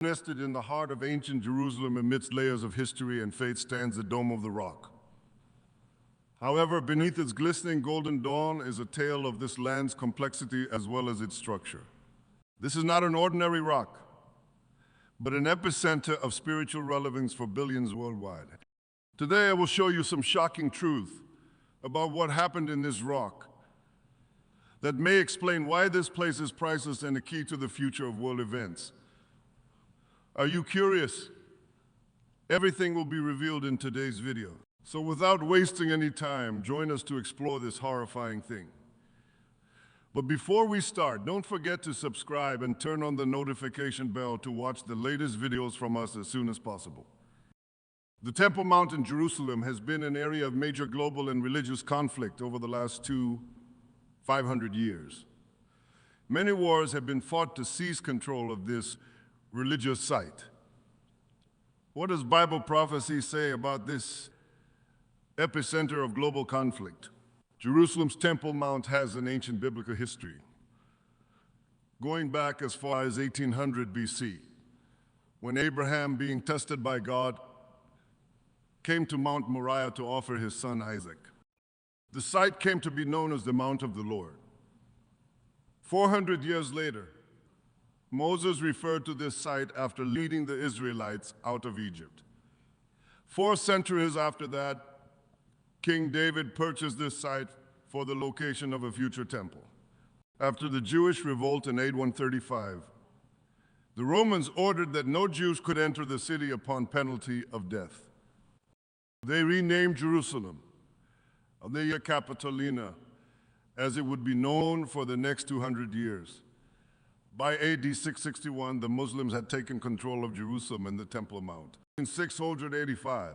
Nested in the heart of ancient Jerusalem amidst layers of history and faith stands the Dome of the Rock. However, beneath its glistening golden dome is a tale of this land's complexity as well as its structure. This is not an ordinary rock, but an epicenter of spiritual relevance for billions worldwide. Today, I will show you some shocking truth about what happened in this rock that may explain why this place is priceless and a key to the future of world events. Are you curious? Everything will be revealed in today's video. So without wasting any time, join us to explore this horrifying thing. But before we start, don't forget to subscribe and turn on the notification bell to watch the latest videos from us as soon as possible. The Temple Mount in Jerusalem has been an area of major global and religious conflict over the last 500 years. Many wars have been fought to seize control of this religious site. What does Bible prophecy say about this epicenter of global conflict? Jerusalem's Temple Mount has an ancient biblical history, going back as far as 1800 BC, when Abraham, being tested by God, came to Mount Moriah to offer his son Isaac. The site came to be known as the Mount of the Lord. 400 years later, Moses referred to this site after leading the Israelites out of Egypt. 4 centuries after that, King David purchased this site for the location of a future temple. After the Jewish revolt in AD 135, the Romans ordered that no Jews could enter the city upon penalty of death. They renamed Jerusalem, Aelia Capitolina, as it would be known for the next 200 years. By AD 661, the Muslims had taken control of Jerusalem and the Temple Mount. In 685,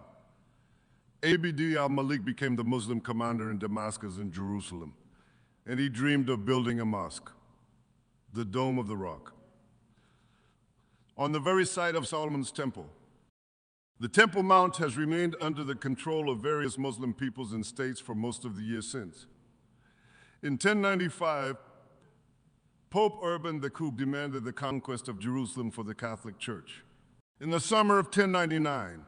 Abd al-Malik became the Muslim commander in Damascus and Jerusalem, and he dreamed of building a mosque, the Dome of the Rock, on the very site of Solomon's temple. The Temple Mount has remained under the control of various Muslim peoples and states for most of the years since. In 1095, Pope Urban II demanded the conquest of Jerusalem for the Catholic Church. In the summer of 1099,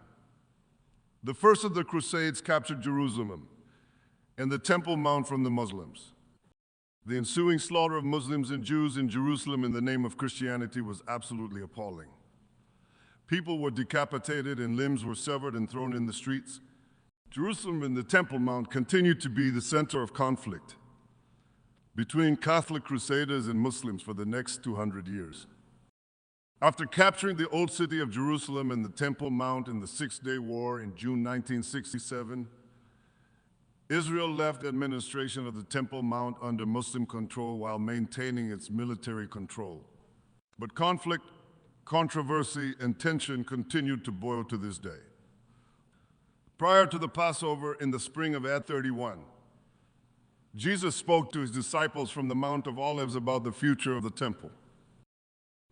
the first of the Crusades captured Jerusalem and the Temple Mount from the Muslims. The ensuing slaughter of Muslims and Jews in Jerusalem in the name of Christianity was absolutely appalling. People were decapitated and limbs were severed and thrown in the streets. Jerusalem and the Temple Mount continued to be the center of conflict between Catholic Crusaders and Muslims for the next 200 years. After capturing the old city of Jerusalem and the Temple Mount in the Six-Day War in June 1967, Israel left the administration of the Temple Mount under Muslim control while maintaining its military control. But conflict, controversy, and tension continued to boil to this day. Prior to the Passover in the spring of AD 31, Jesus spoke to his disciples from the Mount of Olives about the future of the temple.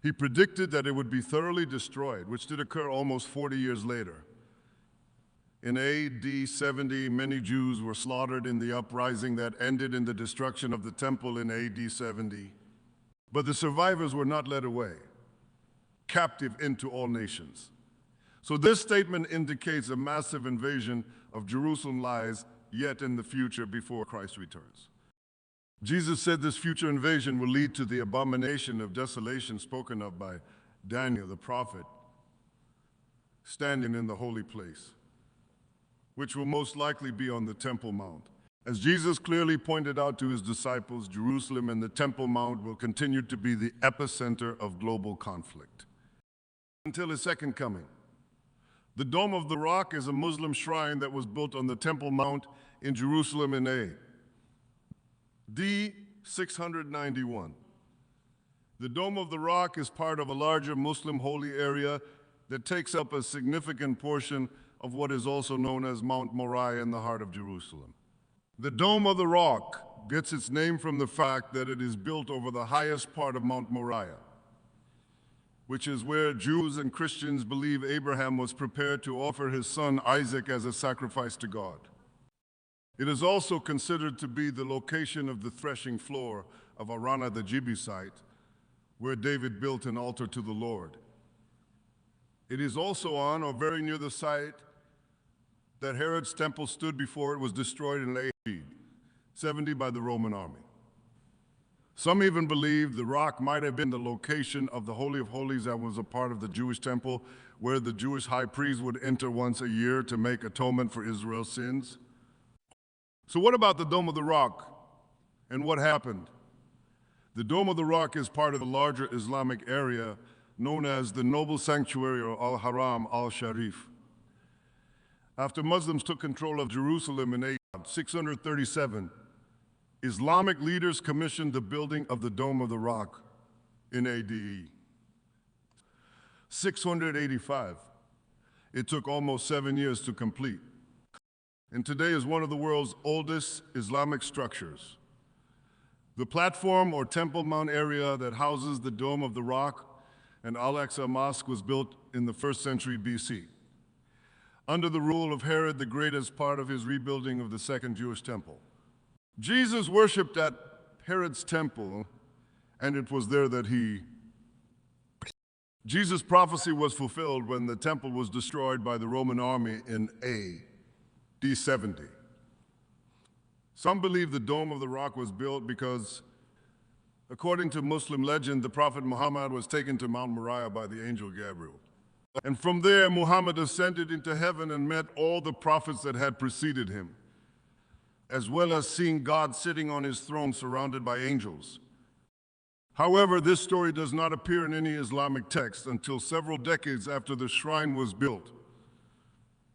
He predicted that it would be thoroughly destroyed, which did occur almost 40 years later. In AD 70, many Jews were slaughtered in the uprising that ended in the destruction of the temple in AD 70. But the survivors were not led away, captive into all nations. So this statement indicates a massive invasion of Jerusalem lies yet in the future before Christ returns. Jesus said this future invasion will lead to the abomination of desolation spoken of by Daniel the prophet, standing in the holy place, which will most likely be on the Temple Mount. As Jesus clearly pointed out to his disciples, Jerusalem and the Temple Mount will continue to be the epicenter of global conflict until his second coming. The Dome of the Rock is a Muslim shrine that was built on the Temple Mount in Jerusalem in AD 691. The Dome of the Rock is part of a larger Muslim holy area that takes up a significant portion of what is also known as Mount Moriah in the heart of Jerusalem. The Dome of the Rock gets its name from the fact that it is built over the highest part of Mount Moriah, which is where Jews and Christians believe Abraham was prepared to offer his son Isaac as a sacrifice to God. It is also considered to be the location of the threshing floor of Arana the Jebusite, where David built an altar to the Lord. It is also on or very near the site that Herod's temple stood before it was destroyed in AD 70 by the Roman army. Some even believe the rock might have been the location of the Holy of Holies that was a part of the Jewish temple, where the Jewish high priest would enter once a year to make atonement for Israel's sins. So what about the Dome of the Rock, and what happened? The Dome of the Rock is part of the larger Islamic area known as the Noble Sanctuary or Al-Haram al-Sharif. After Muslims took control of Jerusalem in AD 637, Islamic leaders commissioned the building of the Dome of the Rock in AD 685. It took almost 7 years to complete, and today is one of the world's oldest Islamic structures. The platform or Temple Mount area that houses the Dome of the Rock and Al-Aqsa Mosque was built in the 1st century BC, under the rule of Herod the Great as part of his rebuilding of the Second Jewish Temple. Jesus worshipped at Herod's temple, and it was there that Jesus' prophecy was fulfilled when the temple was destroyed by the Roman army in AD 70. Some believe the Dome of the Rock was built because, according to Muslim legend, the Prophet Muhammad was taken to Mount Moriah by the angel Gabriel. And from there, Muhammad ascended into heaven and met all the prophets that had preceded him, as well as seeing God sitting on his throne surrounded by angels. However, this story does not appear in any Islamic text until several decades after the shrine was built,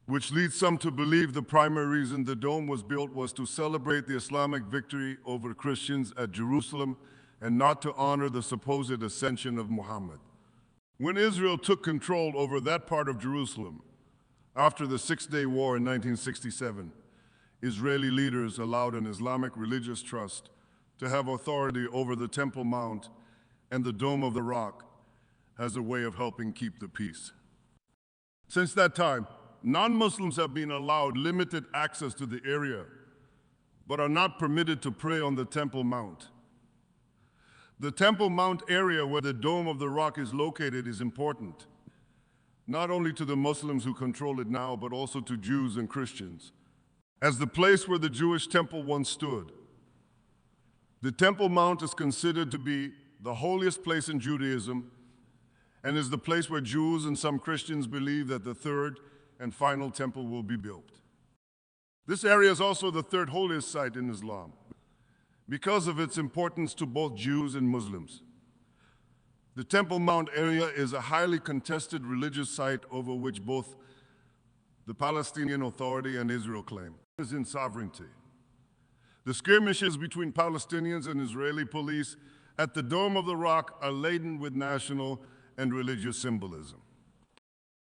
which leads some to believe the primary reason the dome was built was to celebrate the Islamic victory over Christians at Jerusalem and not to honor the supposed ascension of Muhammad. When Israel took control over that part of Jerusalem after the Six-Day War in 1967, Israeli leaders allowed an Islamic religious trust to have authority over the Temple Mount and the Dome of the Rock as a way of helping keep the peace. Since that time, non-Muslims have been allowed limited access to the area, but are not permitted to pray on the Temple Mount. The Temple Mount area where the Dome of the Rock is located is important, not only to the Muslims who control it now, but also to Jews and Christians, as the place where the Jewish temple once stood. The Temple Mount is considered to be the holiest place in Judaism and is the place where Jews and some Christians believe that the third and final temple will be built. This area is also the third holiest site in Islam because of its importance to both Jews and Muslims. The Temple Mount area is a highly contested religious site over which both the Palestinian Authority and Israel claim is in sovereignty. The skirmishes between Palestinians and Israeli police at the Dome of the Rock are laden with national and religious symbolism.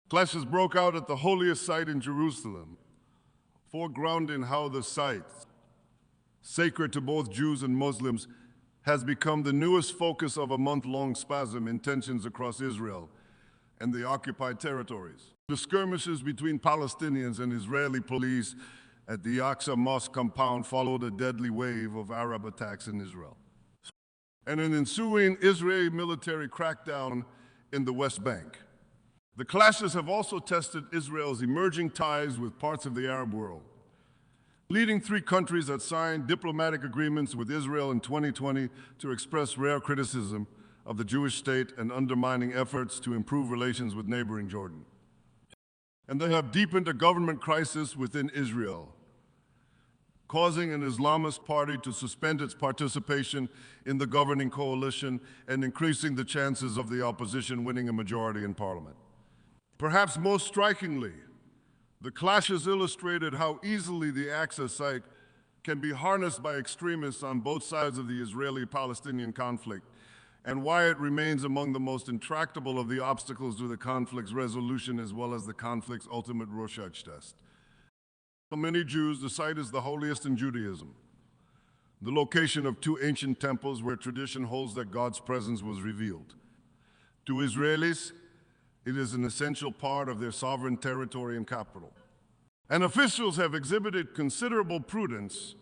Clashes broke out at the holiest site in Jerusalem, foregrounding how the site, sacred to both Jews and Muslims, has become the newest focus of a month-long spasm in tensions across Israel and the occupied territories. The skirmishes between Palestinians and Israeli police at the Al-Aqsa Mosque compound followed a deadly wave of Arab attacks in Israel, and an ensuing Israeli military crackdown in the West Bank. The clashes have also tested Israel's emerging ties with parts of the Arab world, leading 3 countries that signed diplomatic agreements with Israel in 2020 to express rare criticism of the Jewish state and undermining efforts to improve relations with neighboring Jordan. And they have deepened a government crisis within Israel, causing an Islamist party to suspend its participation in the governing coalition and increasing the chances of the opposition winning a majority in parliament. Perhaps most strikingly, the clashes illustrated how easily the Al-Aqsa site can be harnessed by extremists on both sides of the Israeli-Palestinian conflict, and why it remains among the most intractable of the obstacles to the conflict's resolution, as well as the conflict's ultimate Rorschach test. For many Jews, the site is the holiest in Judaism, the location of 2 ancient temples where tradition holds that God's presence was revealed. To Israelis, it is an essential part of their sovereign territory and capital. And officials have exhibited considerable prudence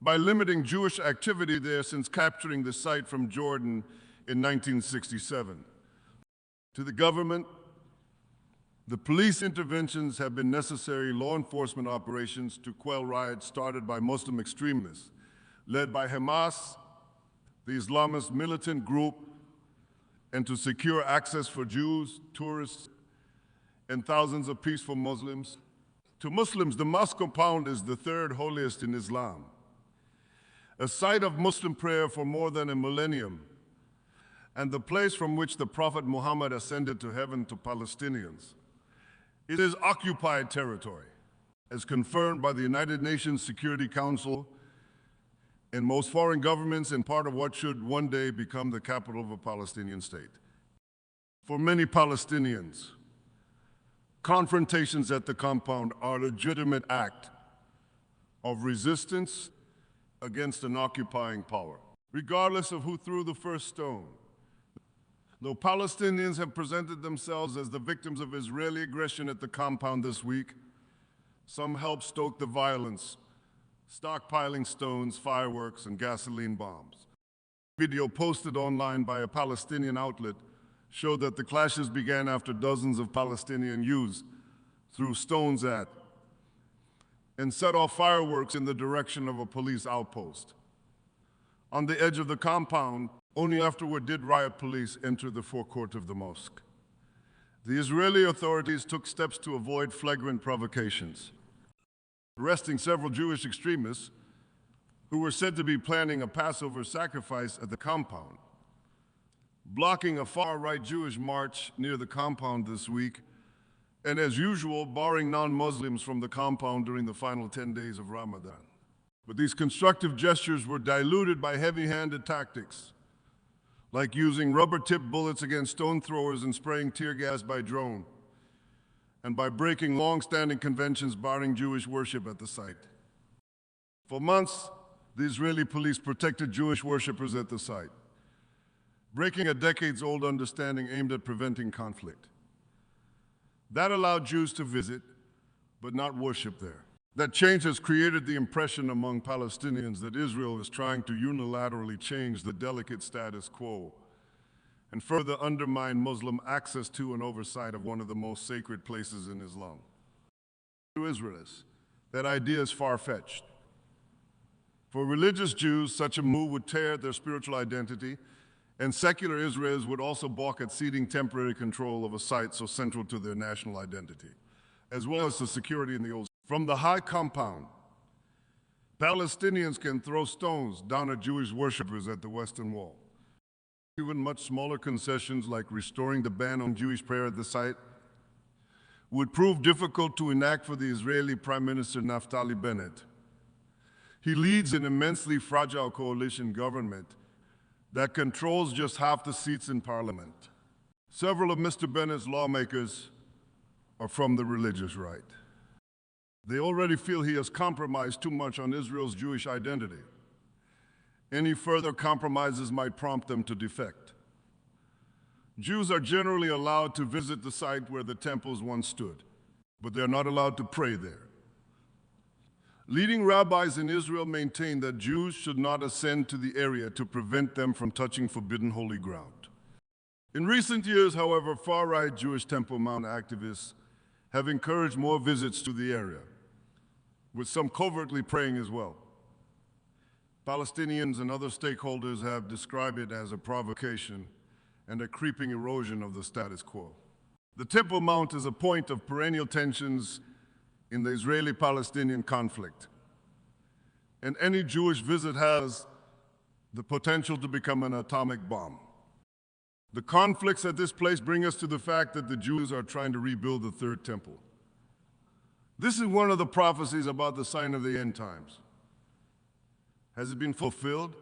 by limiting Jewish activity there since capturing the site from Jordan in 1967. To the government, The police interventions have been necessary law enforcement operations to quell riots started by Muslim extremists, led by Hamas, the Islamist militant group, and to secure access for Jews, tourists, and thousands of peaceful Muslims. To Muslims, the mosque compound is the third holiest in Islam, a site of Muslim prayer for more than a millennium, and the place from which the Prophet Muhammad ascended to heaven to Palestinians. It is occupied territory, as confirmed by the United Nations Security Council and most foreign governments, and part of what should one day become the capital of a Palestinian state. For many Palestinians, confrontations at the compound are a legitimate act of resistance against an occupying power, regardless of who threw the first stone. Though Palestinians have presented themselves as the victims of Israeli aggression at the compound this week, some help stoke the violence, stockpiling stones, fireworks, and gasoline bombs. A video posted online by a Palestinian outlet showed that the clashes began after dozens of Palestinian youths threw stones at and set off fireworks in the direction of a police outpost. On the edge of the compound, only afterward did riot police enter the forecourt of the mosque. The Israeli authorities took steps to avoid flagrant provocations, arresting several Jewish extremists who were said to be planning a Passover sacrifice at the compound, blocking a far-right Jewish march near the compound this week, and as usual, barring non-Muslims from the compound during the final 10 days of Ramadan. But these constructive gestures were diluted by heavy-handed tactics, like using rubber-tipped bullets against stone throwers and spraying tear gas by drone, and by breaking long-standing conventions barring Jewish worship at the site. For months, the Israeli police protected Jewish worshippers at the site, breaking a decades-old understanding aimed at preventing conflict. That allowed Jews to visit, but not worship there. That change has created the impression among Palestinians that Israel is trying to unilaterally change the delicate status quo and further undermine Muslim access to and oversight of one of the most sacred places in Islam. To Israelis, that idea is far-fetched. For religious Jews, such a move would tear their spiritual identity, and secular Israelis would also balk at ceding temporary control of a site so central to their national identity, as well as the security in the old. From the high compound, Palestinians can throw stones down at Jewish worshippers at the Western Wall. Even much smaller concessions like restoring the ban on Jewish prayer at the site would prove difficult to enact for the Israeli Prime Minister Naftali Bennett. He leads an immensely fragile coalition government that controls just half the seats in parliament. Several of Mr. Bennett's lawmakers are from the religious right. They already feel he has compromised too much on Israel's Jewish identity. Any further compromises might prompt them to defect. Jews are generally allowed to visit the site where the temples once stood, but they're not allowed to pray there. Leading rabbis in Israel maintain that Jews should not ascend to the area to prevent them from touching forbidden holy ground. In recent years, however, far-right Jewish Temple Mount activists have encouraged more visits to the area, with some covertly praying as well. Palestinians and other stakeholders have described it as a provocation and a creeping erosion of the status quo. The Temple Mount is a point of perennial tensions in the Israeli-Palestinian conflict, and any Jewish visit has the potential to become an atomic bomb. The conflicts at this place bring us to the fact that the Jews are trying to rebuild the third temple. This is one of the prophecies about the sign of the end times. Has it been fulfilled?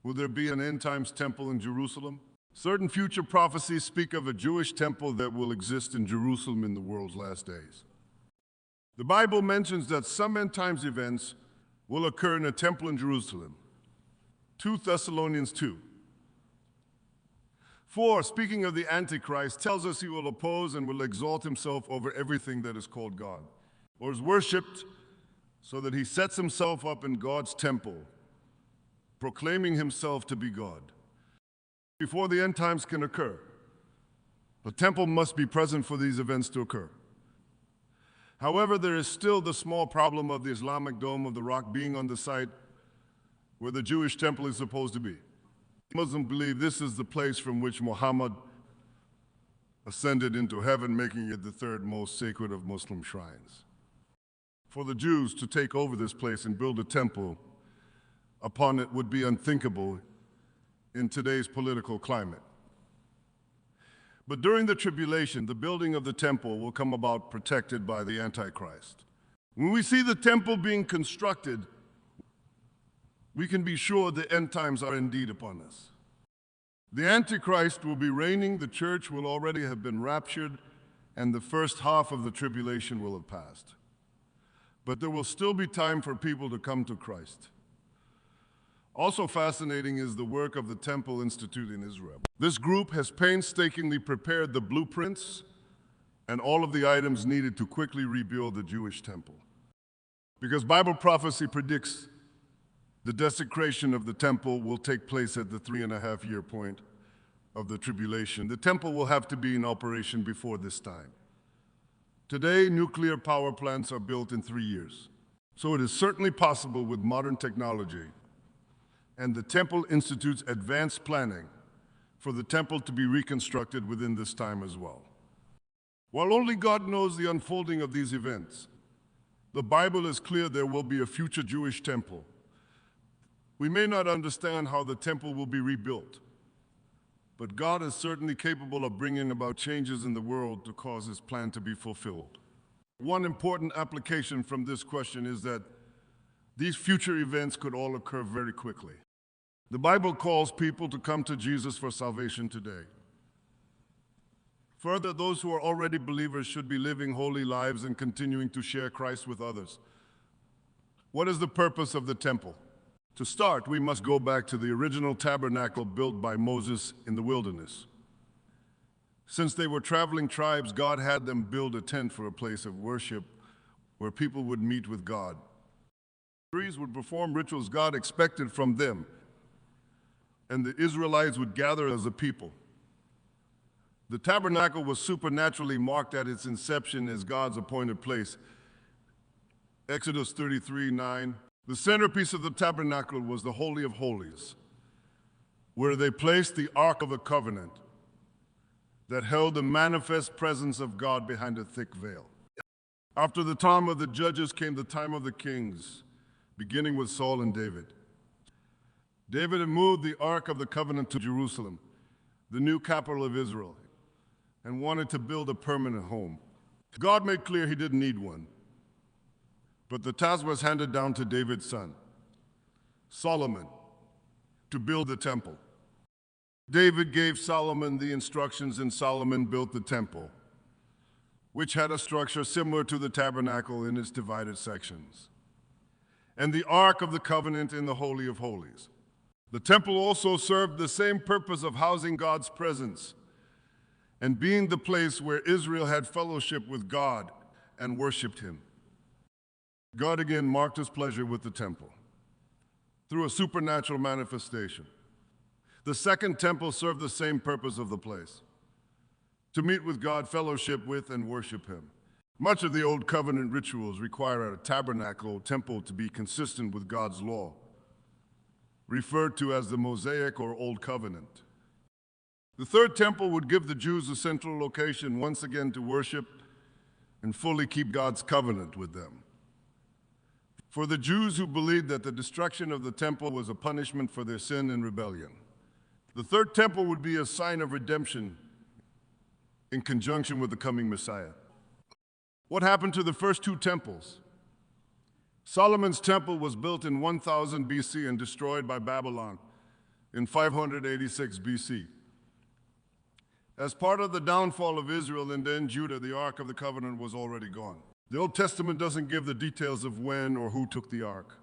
Will there be an end times temple in Jerusalem? Certain future prophecies speak of a Jewish temple that will exist in Jerusalem in the world's last days. The Bible mentions that some end times events will occur in a temple in Jerusalem. 2 Thessalonians 2. 4, speaking of the Antichrist, tells us he will oppose and will exalt himself over everything that is called God, or is worshipped, so that he sets himself up in God's temple, proclaiming himself to be God. Before the end times can occur, The temple must be present for these events to occur. However, there is still the small problem of the Islamic Dome of the Rock being on the site where the Jewish temple is supposed to be. Muslims believe this is the place from which Muhammad ascended into heaven, making it the third most sacred of Muslim shrines. For the Jews to take over this place and build a temple upon it would be unthinkable in today's political climate. But during the tribulation, the building of the temple will come about protected by the Antichrist. When we see the temple being constructed, we can be sure the end times are indeed upon us. The Antichrist will be reigning, the church will already have been raptured, and the first half of the tribulation will have passed. But there will still be time for people to come to Christ. Also fascinating is the work of the Temple Institute in Israel. This group has painstakingly prepared the blueprints and all of the items needed to quickly rebuild the Jewish temple. Because Bible prophecy predicts the desecration of the temple will take place at the 3.5-year point of the tribulation. The temple will have to be in operation before this time. Today, nuclear power plants are built in 3 years. So it is certainly possible with modern technology and the Temple Institute's advanced planning for the temple to be reconstructed within this time as well. While only God knows the unfolding of these events, the Bible is clear there will be a future Jewish temple. We may not understand how the temple will be rebuilt, but God is certainly capable of bringing about changes in the world to cause His plan to be fulfilled. One important application from this question is that these future events could all occur very quickly. The Bible calls people to come to Jesus for salvation today. Further, those who are already believers should be living holy lives and continuing to share Christ with others. What is the purpose of the temple? To start, we must go back to the original tabernacle built by Moses in the wilderness. Since they were traveling tribes, God had them build a tent for a place of worship where people would meet with God. Priests would perform rituals God expected from them, and the Israelites would gather as a people. The tabernacle was supernaturally marked at its inception as God's appointed place. Exodus 33:9. The centerpiece of the tabernacle was the Holy of Holies, where they placed the Ark of the Covenant that held the manifest presence of God behind a thick veil. After the time of the judges came the time of the kings, beginning with Saul and David. David had moved the Ark of the Covenant to Jerusalem, the new capital of Israel, and wanted to build a permanent home. God made clear he didn't need one, but the task was handed down to David's son, Solomon, to build the temple. David gave Solomon the instructions, and Solomon built the temple, which had a structure similar to the tabernacle in its divided sections, and the Ark of the Covenant in the Holy of Holies. The temple also served the same purpose of housing God's presence and being the place where Israel had fellowship with God and worshiped Him. God again marked His pleasure with the temple through a supernatural manifestation. The second temple served the same purpose of the place, to meet with God, fellowship with, and worship Him. Much of the Old Covenant rituals require a tabernacle or temple to be consistent with God's law, referred to as the Mosaic or Old Covenant. The third temple would give the Jews a central location once again to worship and fully keep God's covenant with them. For the Jews who believed that the destruction of the temple was a punishment for their sin and rebellion, the third temple would be a sign of redemption in conjunction with the coming Messiah. What happened to the first two temples? Solomon's temple was built in 1000 BC and destroyed by Babylon in 586 BC. As part of the downfall of Israel and then Judah, the Ark of the Covenant was already gone. The Old Testament doesn't give the details of when or who took the Ark,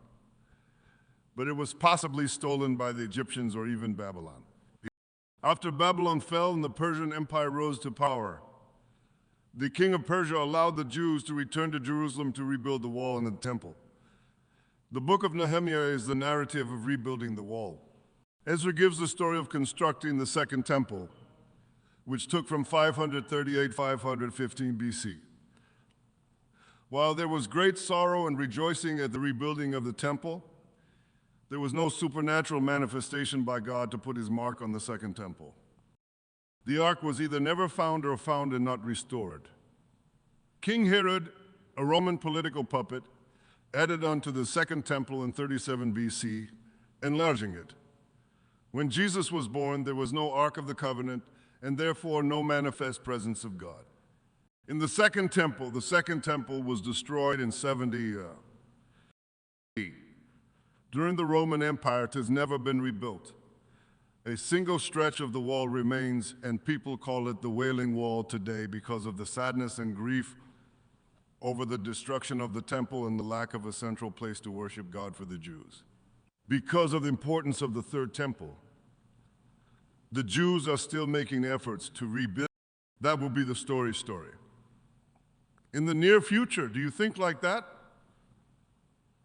but it was possibly stolen by the Egyptians or even Babylon. After Babylon fell and the Persian Empire rose to power, the king of Persia allowed the Jews to return to Jerusalem to rebuild the wall and the temple. The book of Nehemiah is the narrative of rebuilding the wall. Ezra gives the story of constructing the second temple, which took from 538-515 BC. While there was great sorrow and rejoicing at the rebuilding of the temple, there was no supernatural manifestation by God to put his mark on the second temple. The ark was either never found or found and not restored. King Herod, a Roman political puppet, added on to the second temple in 37 BC, enlarging it. When Jesus was born, there was no Ark of the Covenant, and therefore no manifest presence of God. In the second temple was destroyed in 70 AD. During the Roman Empire, it has never been rebuilt. A single stretch of the wall remains, and people call it the Wailing Wall today because of the sadness and grief over the destruction of the temple and the lack of a central place to worship God for the Jews. Because of the importance of the third temple, the Jews are still making efforts to rebuild. That will be the story. In the near future, do you think like that?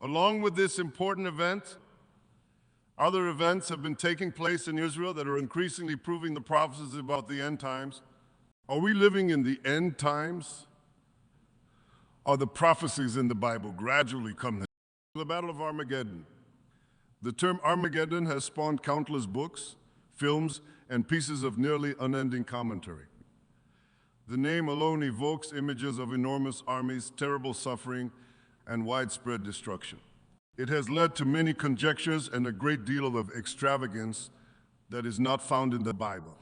Along with this important event, other events have been taking place in Israel that are increasingly proving the prophecies about the end times. Are we living in the end times? Are the prophecies in the Bible gradually coming? The Battle of Armageddon. The term Armageddon has spawned countless books, films, and pieces of nearly unending commentary. The name alone evokes images of enormous armies, terrible suffering, and widespread destruction. It has led to many conjectures and a great deal of extravagance that is not found in the Bible.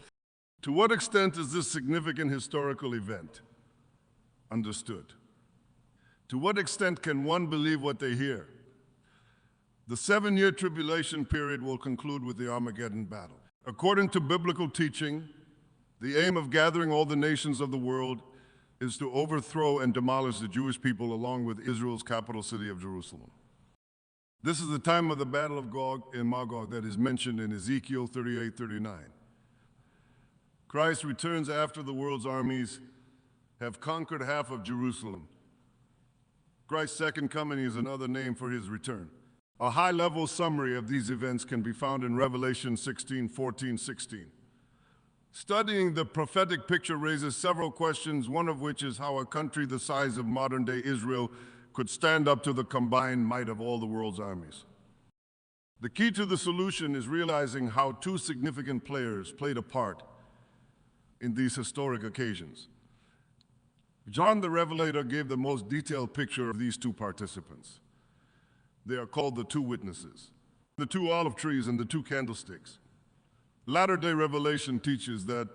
To what extent is this significant historical event understood? To what extent can one believe what they hear? The 7-year tribulation period will conclude with the Armageddon battle. According to biblical teaching, the aim of gathering all the nations of the world is to overthrow and demolish the Jewish people along with Israel's capital city of Jerusalem. This is the time of the battle of Gog and Magog that is mentioned in Ezekiel 38:39. Christ returns after the world's armies have conquered half of Jerusalem. Christ's second coming is another name for his return. A high-level summary of these events can be found in Revelation 16:14-16. Studying the prophetic picture raises several questions, one of which is how a country the size of modern-day Israel could stand up to the combined might of all the world's armies. The key to the solution is realizing how two significant players played a part in these historic occasions. John the Revelator gave the most detailed picture of these two participants. They are called the two witnesses, the two olive trees and the two candlesticks. Latter-day Revelation teaches that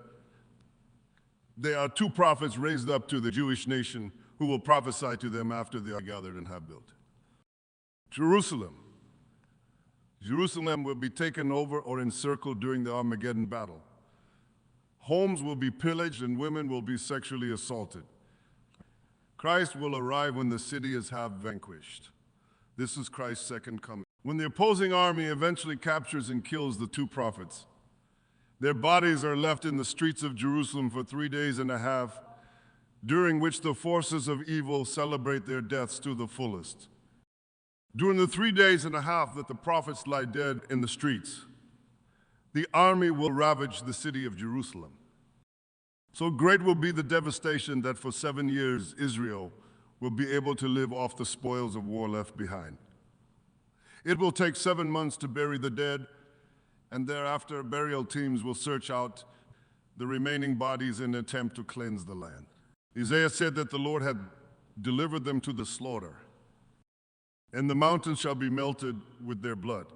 there are two prophets raised up to the Jewish nation who will prophesy to them after they are gathered and have built. Jerusalem will be taken over or encircled during the Armageddon battle. Homes will be pillaged and women will be sexually assaulted. Christ will arrive when the city is half vanquished. This is Christ's second coming. When the opposing army eventually captures and kills the two prophets, their bodies are left in the streets of Jerusalem for 3 days and a half, during which the forces of evil celebrate their deaths to the fullest. During the 3 days and a half that the prophets lie dead in the streets, the army will ravage the city of Jerusalem. So great will be the devastation that for 7 years Israel will be able to live off the spoils of war left behind. It will take 7 months to bury the dead, and thereafter burial teams will search out the remaining bodies in an attempt to cleanse the land. Isaiah said that the Lord had delivered them to the slaughter, and the mountains shall be melted with their blood.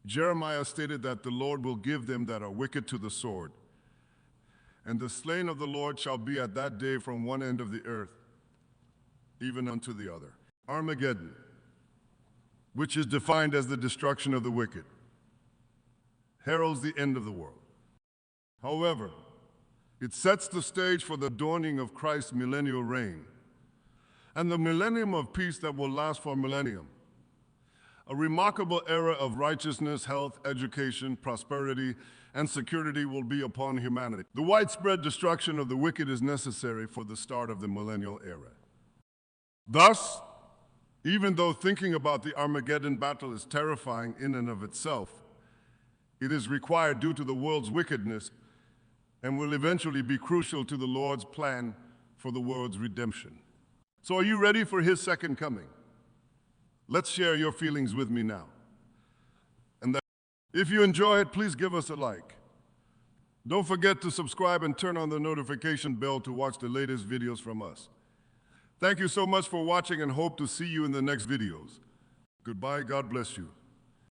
Jeremiah stated that the Lord will give them that are wicked to the sword, and the slain of the Lord shall be at that day from one end of the earth, even unto the other. Armageddon, which is defined as the destruction of the wicked, heralds the end of the world. However, it sets the stage for the dawning of Christ's millennial reign and the millennium of peace that will last for a millennium. A remarkable era of righteousness, health, education, prosperity, and security will be upon humanity. The widespread destruction of the wicked is necessary for the start of the millennial era. Thus, even though thinking about the Armageddon battle is terrifying in and of itself, it is required due to the world's wickedness and will eventually be crucial to the Lord's plan for the world's redemption. So are you ready for his second coming? Let's share your feelings with me now. And that if you enjoy it, please give us a like. Don't forget to subscribe and turn on the notification bell to watch the latest videos from us. Thank you so much for watching and hope to see you in the next videos. Goodbye, God bless you.